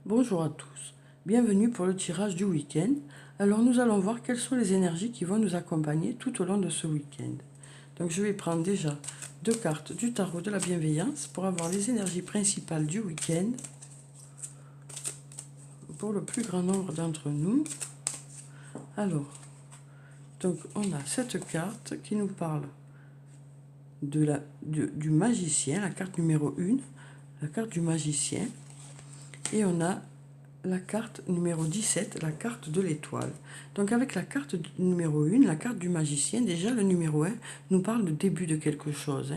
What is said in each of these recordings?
Bonjour à tous, bienvenue pour le tirage du week-end. Alors nous allons voir quelles sont les énergies qui vont nous accompagner tout au long de ce week-end. Donc je vais prendre déjà deux cartes du tarot de la bienveillance pour avoir les énergies principales du week-end pour le plus grand nombre d'entre nous. Alors, donc on a cette carte qui nous parle du magicien, la carte numéro 1, la carte du magicien, et on a la carte numéro 17, la carte de l'étoile. Donc avec la carte numéro 1, la carte du magicien, déjà le numéro 1 nous parle de début de quelque chose.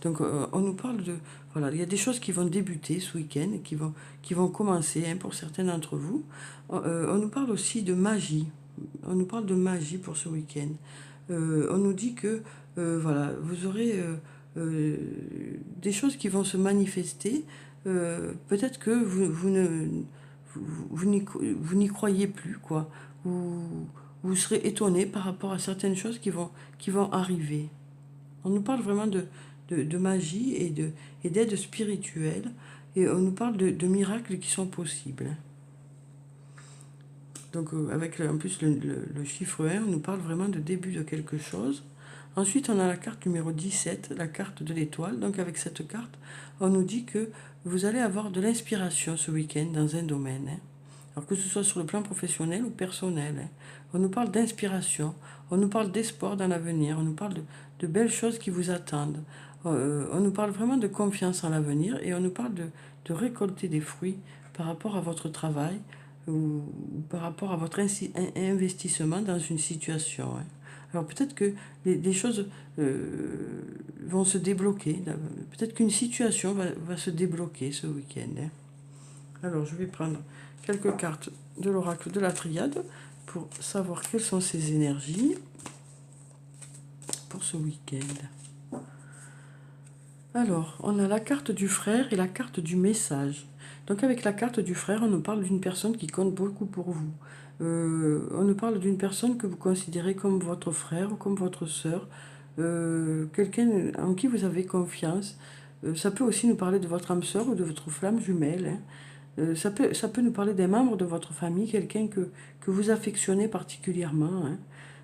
Donc on nous parle de... Voilà, il y a des choses qui vont débuter ce week-end, qui vont commencer pour certains d'entre vous. On nous parle aussi de magie. On nous parle de magie pour ce week-end. On nous dit que voilà, vous aurez des choses qui vont se manifester. Peut-être que vous n'y croyez plus, quoi. Vous serez étonné par rapport à certaines choses qui vont arriver. On nous parle vraiment de magie et d'aide spirituelle, et on nous parle de miracles qui sont possibles. Donc avec en plus le chiffre 1, on nous parle vraiment de début de quelque chose. Ensuite, on a la carte numéro 17, la carte de l'étoile. Donc avec cette carte, on nous dit que vous allez avoir de l'inspiration ce week-end dans un domaine. Alors que ce soit sur le plan professionnel ou personnel. On nous parle d'inspiration, on nous parle d'espoir dans l'avenir, on nous parle de belles choses qui vous attendent. On nous parle vraiment de confiance en l'avenir et on nous parle de récolter des fruits par rapport à votre travail ou par rapport à votre investissement dans une situation. Alors peut-être que les choses vont se débloquer, peut-être qu'une situation va se débloquer ce week-end. Alors je vais prendre quelques cartes de l'oracle de la triade pour savoir quelles sont ces énergies pour ce week-end. Alors, on a la carte du frère et la carte du message. Donc avec la carte du frère, on nous parle d'une personne qui compte beaucoup pour vous. On nous parle d'une personne que vous considérez comme votre frère ou comme votre sœur, quelqu'un en qui vous avez confiance. Ça peut aussi nous parler de votre âme sœur ou de votre flamme jumelle. Ça peut nous parler d'un membre de votre famille, quelqu'un que vous affectionnez particulièrement.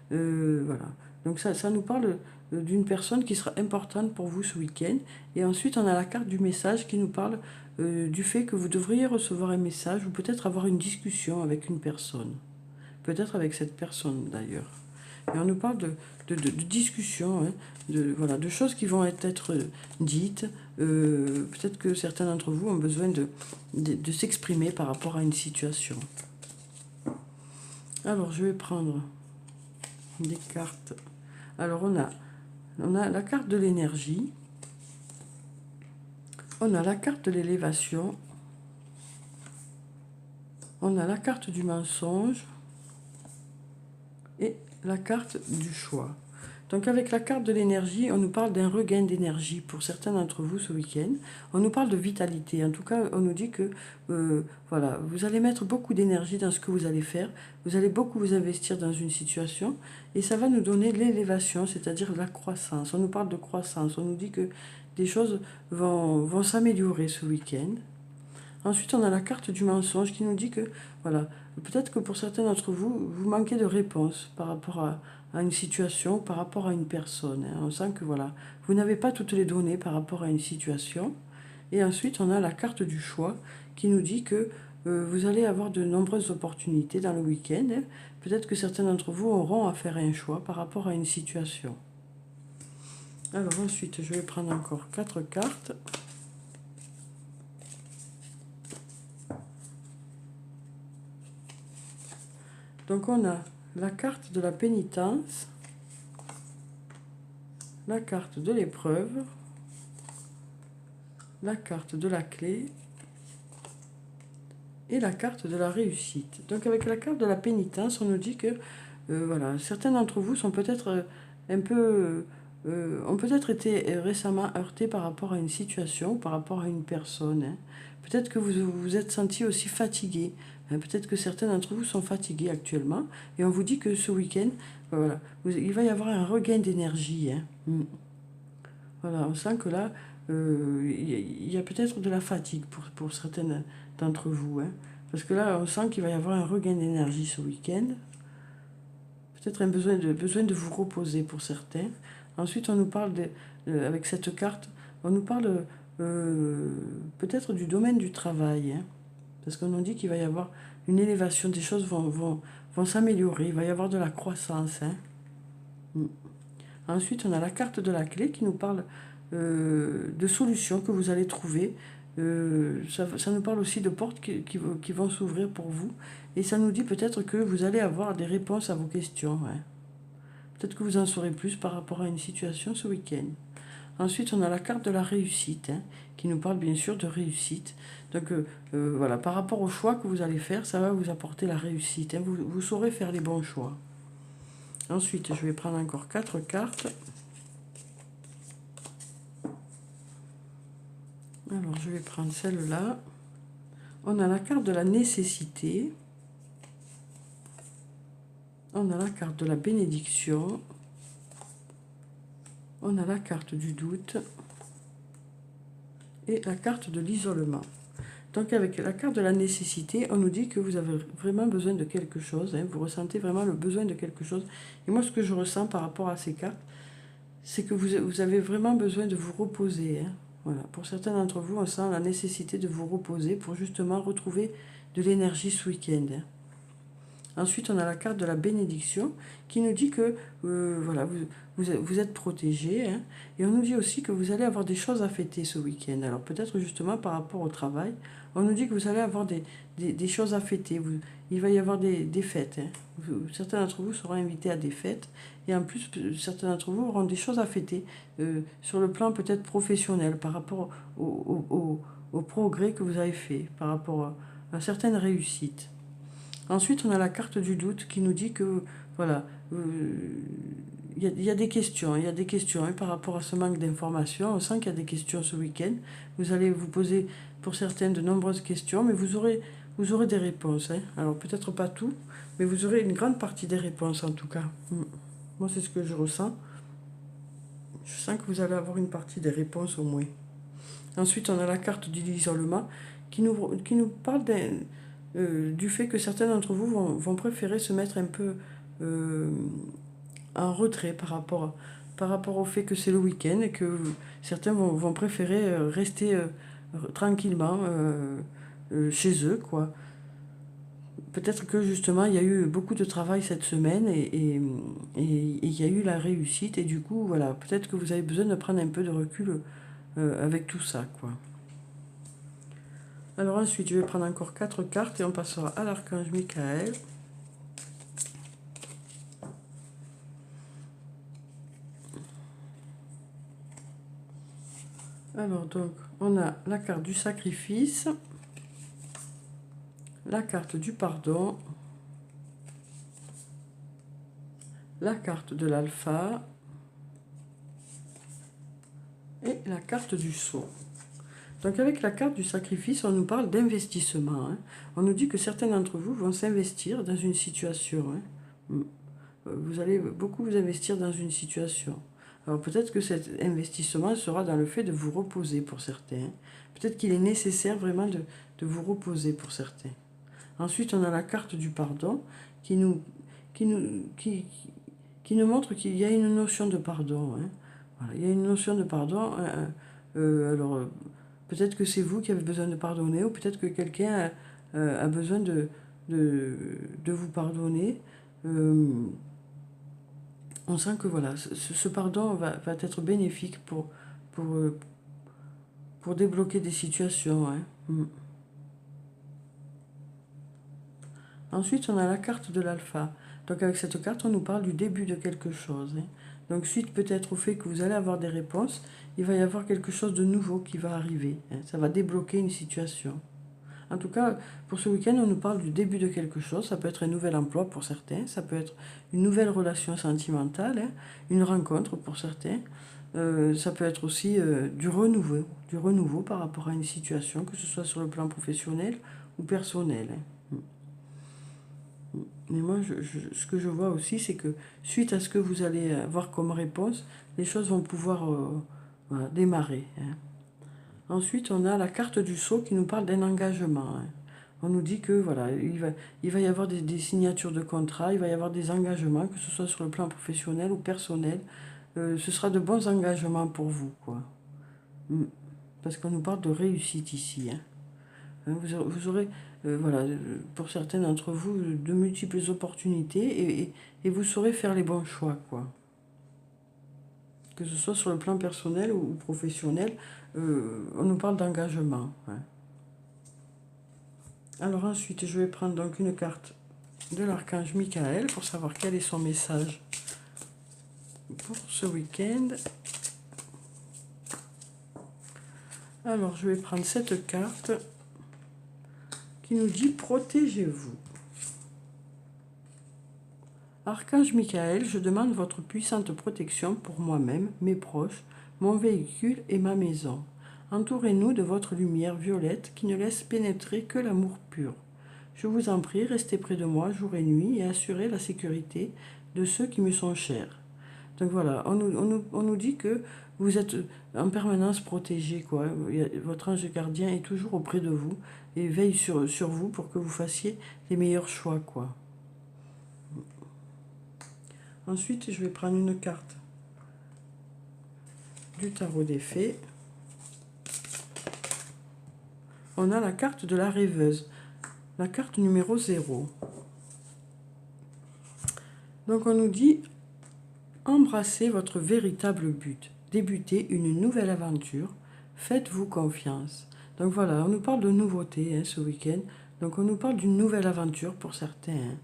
Voilà. Donc ça nous parle d'une personne qui sera importante pour vous ce week-end. Et ensuite, on a la carte du message qui nous parle du fait que vous devriez recevoir un message ou peut-être avoir une discussion avec une personne. Peut-être avec cette personne d'ailleurs. Et on nous parle de discussions, voilà, de choses qui vont être dites. Peut-être que certains d'entre vous ont besoin de s'exprimer par rapport à une situation. Alors, je vais prendre des cartes. Alors, on a la carte de l'énergie. On a la carte de l'élévation. On a la carte du mensonge. Et la carte du choix. Donc avec la carte de l'énergie, on nous parle d'un regain d'énergie pour certains d'entre vous ce week-end. On nous parle de vitalité. En tout cas, on nous dit que voilà, vous allez mettre beaucoup d'énergie dans ce que vous allez faire. Vous allez beaucoup vous investir dans une situation et ça va nous donner l'élévation, c'est-à-dire la croissance. On nous parle de croissance. On nous dit que des choses vont s'améliorer ce week-end. Ensuite, on a la carte du mensonge qui nous dit que, voilà, peut-être que pour certains d'entre vous, vous manquez de réponse par rapport à une situation, par rapport à une personne. On sent que, voilà, vous n'avez pas toutes les données par rapport à une situation. Et ensuite, on a la carte du choix qui nous dit que vous allez avoir de nombreuses opportunités dans le week-end. Peut-être que certains d'entre vous auront à faire un choix par rapport à une situation. Alors ensuite, je vais prendre encore 4 cartes. Donc on a la carte de la pénitence, la carte de l'épreuve, la carte de la clé et la carte de la réussite. Donc avec la carte de la pénitence, on nous dit que voilà, certains d'entre vous sont peut-être un peu ont peut-être été récemment heurtés par rapport à une situation, par rapport à une personne. Peut-être que vous vous êtes senti aussi fatigué. Peut-être que certains d'entre vous sont fatigués actuellement. Et on vous dit que ce week-end, voilà, il va y avoir un regain d'énergie. Voilà, on sent que là, il y a peut-être de la fatigue pour certaines d'entre vous. Parce que là, on sent qu'il va y avoir un regain d'énergie ce week-end. Peut-être un besoin de vous reposer pour certains. Ensuite, on nous parle, avec cette carte, on nous parle peut-être du domaine du travail. Hein, parce qu'on nous dit qu'il va y avoir une élévation, des choses vont s'améliorer, il va y avoir de la croissance. Hein. Mm. Ensuite, on a la carte de la clé qui nous parle de solutions que vous allez trouver. Ça nous parle aussi de portes qui vont s'ouvrir pour vous. Et ça nous dit peut-être que vous allez avoir des réponses à vos questions. Hein. Peut-être que vous en saurez plus par rapport à une situation ce week-end. Ensuite, on a la carte de la réussite, hein, qui nous parle bien sûr de réussite. Donc voilà, par rapport au choix que vous allez faire, ça va vous apporter la réussite. Hein. Vous saurez faire les bons choix. Ensuite, je vais prendre encore 4 cartes. Alors, je vais prendre celle-là. On a la carte de la nécessité. On a la carte de la bénédiction. On a la carte du doute. Et la carte de l'isolement. Donc, avec la carte de la nécessité, on nous dit que vous avez vraiment besoin de quelque chose. Hein, vous ressentez vraiment le besoin de quelque chose. Et moi, ce que je ressens par rapport à ces cartes, c'est que vous avez vraiment besoin de vous reposer. Hein. Voilà. Pour certains d'entre vous, on sent la nécessité de vous reposer pour justement retrouver de l'énergie ce week-end. Hein. Ensuite, on a la carte de la bénédiction qui nous dit que voilà, vous êtes protégé. Hein, et on nous dit aussi que vous allez avoir des choses à fêter ce week-end. Alors peut-être justement par rapport au travail, on nous dit que vous allez avoir des choses à fêter. Il va y avoir des fêtes. Hein. Certains d'entre vous seront invités à des fêtes. Et en plus, certains d'entre vous auront des choses à fêter sur le plan peut-être professionnel par rapport au progrès que vous avez fait, par rapport à certaines réussites. Ensuite, on a la carte du doute qui nous dit que, voilà, il y a des questions, hein, par rapport à ce manque d'informations. On sent qu'il y a des questions ce week-end. Vous allez vous poser, pour certaines, de nombreuses questions, mais vous aurez des réponses. Hein. Alors, peut-être pas tout, mais vous aurez une grande partie des réponses, en tout cas. Moi, c'est ce que je ressens. Je sens que vous allez avoir une partie des réponses au moins. Ensuite, on a la carte de l'isolement qui nous parle du fait que certains d'entre vous vont préférer se mettre un peu en retrait par rapport au fait que c'est le week-end et que certains vont préférer rester tranquillement chez eux, quoi. Peut-être que justement il y a eu beaucoup de travail cette semaine et il y a eu la réussite et du coup voilà, peut-être que vous avez besoin de prendre un peu de recul avec tout ça, quoi. Alors ensuite, je vais prendre encore 4 cartes et on passera à l'archange Michael. Alors donc, on a la carte du sacrifice, la carte du pardon, la carte de l'alpha et la carte du sceau. Donc avec la carte du sacrifice, on nous parle d'investissement. Hein. On nous dit que certains d'entre vous vont s'investir dans une situation. Hein. Vous allez beaucoup vous investir dans une situation. Alors peut-être que cet investissement sera dans le fait de vous reposer pour certains. Peut-être qu'il est nécessaire vraiment de vous reposer pour certains. Ensuite, on a la carte du pardon qui nous montre qu'il y a une notion de pardon. Hein. Voilà, il y a une notion de pardon. Alors, peut-être que c'est vous qui avez besoin de pardonner ou peut-être que quelqu'un a besoin de vous pardonner. On sent que voilà, ce pardon va être bénéfique pour débloquer des situations. Hein. Ensuite, on a la carte de l'alpha. Donc avec cette carte, on nous parle du début de quelque chose. Hein. Donc suite peut-être au fait que vous allez avoir des réponses, il va y avoir quelque chose de nouveau qui va arriver. Hein. Ça va débloquer une situation. En tout cas, pour ce week-end, on nous parle du début de quelque chose. Ça peut être un nouvel emploi pour certains, ça peut être une nouvelle relation sentimentale, hein, une rencontre pour certains. Ça peut être aussi du renouveau par rapport à une situation, que ce soit sur le plan professionnel ou personnel. Hein. Mais moi, ce que je vois aussi, c'est que suite à ce que vous allez avoir comme réponse, les choses vont pouvoir voilà, démarrer. Hein. Ensuite, on a la carte du sceau qui nous parle d'un engagement. Hein. On nous dit que voilà, il va y avoir des signatures de contrat, il va y avoir des engagements, que ce soit sur le plan professionnel ou personnel. Ce sera de bons engagements pour vous, quoi. Mm. Parce qu'on nous parle de réussite ici, hein. Vous aurez, voilà, pour certains d'entre vous, de multiples opportunités et vous saurez faire les bons choix, quoi. Que ce soit sur le plan personnel ou professionnel, on nous parle d'engagement, hein. Alors ensuite, je vais prendre donc une carte de l'archange Michael pour savoir quel est son message pour ce week-end. Alors, je vais prendre cette carte qui nous dit « Protégez-vous ». Archange Michael, je demande votre puissante protection pour moi-même, mes proches, mon véhicule et ma maison. Entourez-nous de votre lumière violette qui ne laisse pénétrer que l'amour pur. Je vous en prie, restez près de moi jour et nuit et assurez la sécurité de ceux qui me sont chers. Donc voilà, on nous dit que vous êtes en permanence protégé, quoi. Votre ange gardien est toujours auprès de vous et veille sur vous pour que vous fassiez les meilleurs choix, quoi. Ensuite, je vais prendre une carte du tarot des fées. On a la carte de la rêveuse, la carte numéro 0. Donc on nous dit embrassez votre véritable but, débutez une nouvelle aventure, faites-vous confiance. Donc voilà, on nous parle de nouveautés, hein, ce week-end. Donc on nous parle d'une nouvelle aventure pour certains, hein.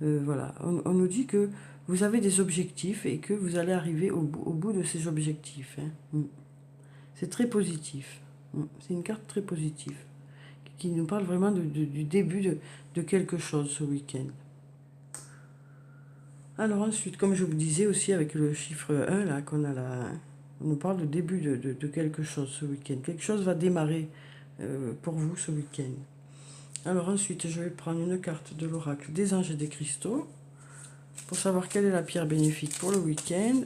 Voilà, on nous dit que vous avez des objectifs et que vous allez arriver au bout de ces objectifs, hein. C'est très positif. C'est une carte très positive qui nous parle vraiment du début de quelque chose ce week-end. Alors ensuite, comme je vous disais aussi avec le chiffre 1, là, qu'on a là, on nous parle de début de quelque chose ce week-end. Quelque chose va démarrer pour vous ce week-end. Alors ensuite, je vais prendre une carte de l'oracle des anges et des cristaux pour savoir quelle est la pierre bénéfique pour le week-end.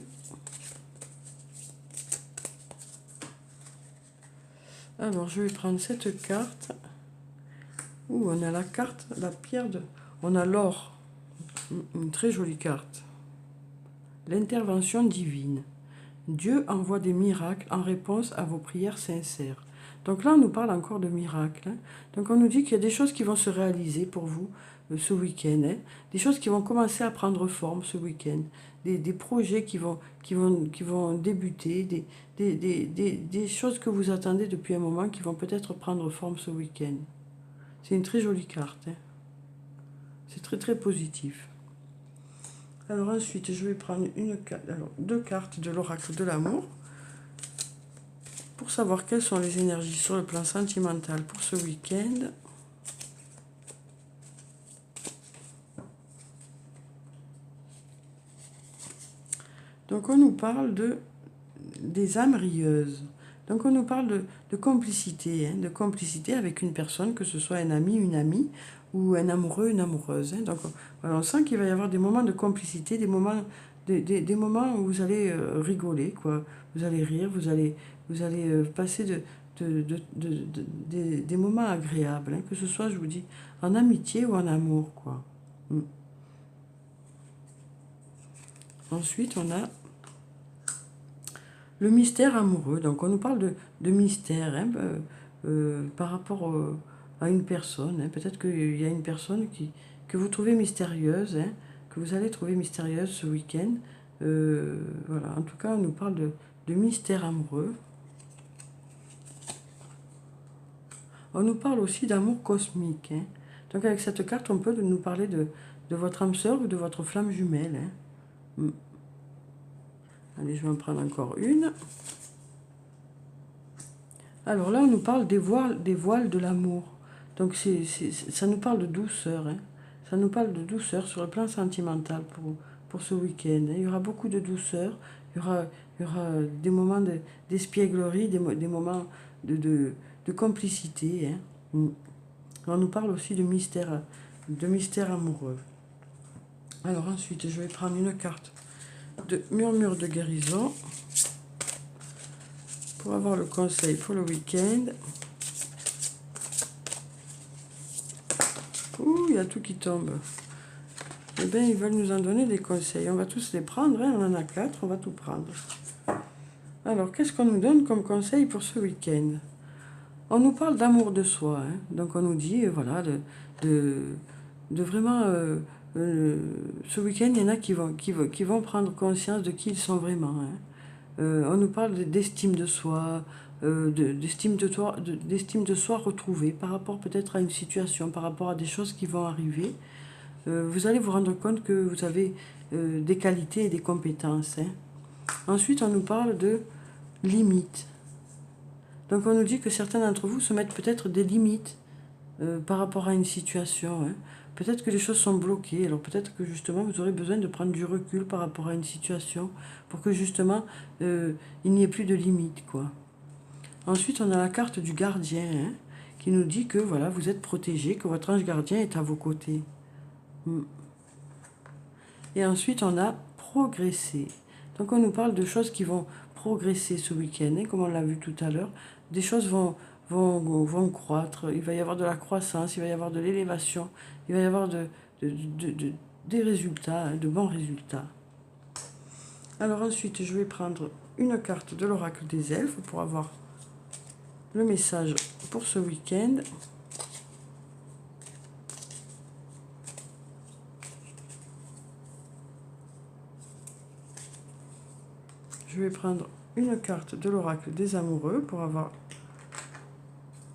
Alors, je vais prendre cette carte où on a la carte, la pierre de... On a l'or, une très jolie carte. L'intervention divine. Dieu envoie des miracles en réponse à vos prières sincères. Donc là, on nous parle encore de miracles, hein. Donc on nous dit qu'il y a des choses qui vont se réaliser pour vous ce week-end, hein. Des choses qui vont commencer à prendre forme ce week-end. Des projets qui vont débuter, des choses que vous attendez depuis un moment qui vont peut-être prendre forme ce week-end. C'est une très jolie carte, hein. C'est très très positif. Alors ensuite, je vais prendre deux cartes de l'oracle de l'amour pour savoir quelles sont les énergies sur le plan sentimental pour ce week-end. Donc on nous parle des âmes rieuses. Donc on nous parle de complicité, hein, de complicité avec une personne, que ce soit un ami, une amie, ou un amoureux, une amoureuse, hein. Donc voilà, on sent qu'il va y avoir des moments de complicité, des moments où vous allez rigoler, quoi. Vous allez rire, vous allez passer des moments agréables, hein, que ce soit, je vous dis, en amitié ou en amour, quoi. Ensuite, on a le mystère amoureux. Donc, on nous parle de mystère, hein, par rapport à une personne, hein. Peut-être qu'il y a une personne que vous trouvez mystérieuse, hein, que vous allez trouver mystérieuse ce week-end. Voilà, en tout cas, on nous parle de mystère amoureux. On nous parle aussi d'amour cosmique, hein. Donc, avec cette carte, on peut nous parler de votre âme sœur ou de votre flamme jumelle, hein. Allez, je vais en prendre encore une. Alors là, on nous parle des voiles de l'amour. Donc ça nous parle de douceur, hein. Ça nous parle de douceur sur le plan sentimental pour ce week-end, hein. Il y aura beaucoup de douceur, il y aura des moments d'espièglerie, des moments de complicité, hein. On nous parle aussi de mystère amoureux. Alors ensuite, je vais prendre une carte de murmure de guérison pour avoir le conseil pour le week-end. Ouh, il y a tout qui tombe. Eh bien, ils veulent nous en donner des conseils. On va tous les prendre, hein. On en a 4, on va tout prendre. Alors, qu'est-ce qu'on nous donne comme conseil pour ce week-end? On nous parle d'amour de soi, hein. Donc on nous dit, voilà, de, de vraiment... ce week-end, il y en a qui vont prendre conscience de qui ils sont vraiment, hein. On nous parle d'estime de soi, d'estime de soi retrouvée par rapport peut-être à une situation, par rapport à des choses qui vont arriver. Vous allez vous rendre compte que vous avez des qualités et des compétences, hein. Ensuite, on nous parle de limites. Donc on nous dit que certains d'entre vous se mettent peut-être des limites par rapport à une situation, hein. Peut-être que les choses sont bloquées, alors peut-être que justement vous aurez besoin de prendre du recul par rapport à une situation pour que justement il n'y ait plus de limites, quoi. Ensuite, on a la carte du gardien, hein, qui nous dit que voilà, vous êtes protégé, que votre ange gardien est à vos côtés. Et ensuite, on a progressé. Donc on nous parle de choses qui vont progresser ce week-end, hein, comme on l'a vu tout à l'heure. Des choses vont croître, il va y avoir de la croissance, il va y avoir de l'élévation, il va y avoir des résultats, hein, de bons résultats. Alors ensuite, je vais prendre une carte de l'oracle des elfes pour avoir le message pour ce week-end. Je vais prendre une carte de l'oracle des amoureux pour avoir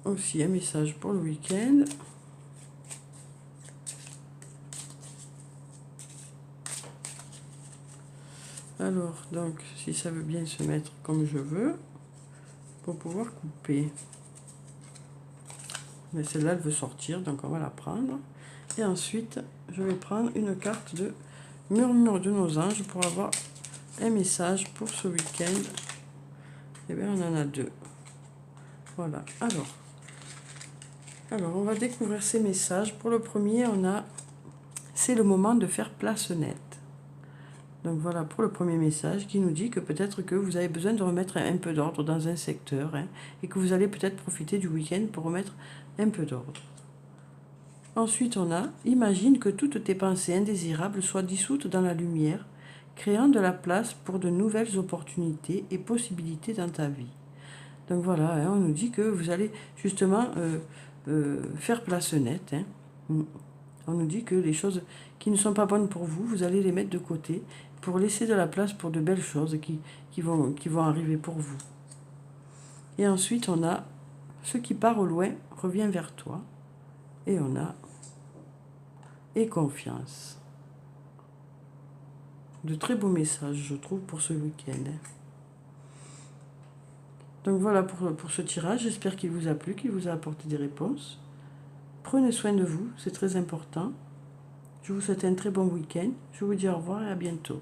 aussi un message pour le week-end. Alors, donc, si ça veut bien se mettre comme je veux, pour pouvoir couper. Mais celle-là, elle veut sortir, donc on va la prendre. Et ensuite, je vais prendre une carte de murmure de nos anges pour avoir un message pour ce week-end. Eh bien, on en a 2. Voilà. Alors, on va découvrir ces messages. Pour le premier, on a « C'est le moment de faire place nette ». Donc voilà pour le premier message qui nous dit que peut-être que vous avez besoin de remettre un peu d'ordre dans un secteur, hein, et que vous allez peut-être profiter du week-end pour remettre un peu d'ordre. Ensuite, on a « Imagine que toutes tes pensées indésirables soient dissoutes dans la lumière, créant de la place pour de nouvelles opportunités et possibilités dans ta vie. » Donc voilà, hein, on nous dit que vous allez justement faire place nette, hein. On nous dit que les choses qui ne sont pas bonnes pour vous, vous allez les mettre de côté pour laisser de la place pour de belles choses qui vont arriver pour vous. Et ensuite, on a « Ce qui part au loin revient vers toi ». Et on a « Et confiance ». De très beaux messages, je trouve, pour ce week-end, hein. Donc voilà pour ce tirage, j'espère qu'il vous a plu, qu'il vous a apporté des réponses. Prenez soin de vous, c'est très important. Je vous souhaite un très bon week-end. Je vous dis au revoir et à bientôt.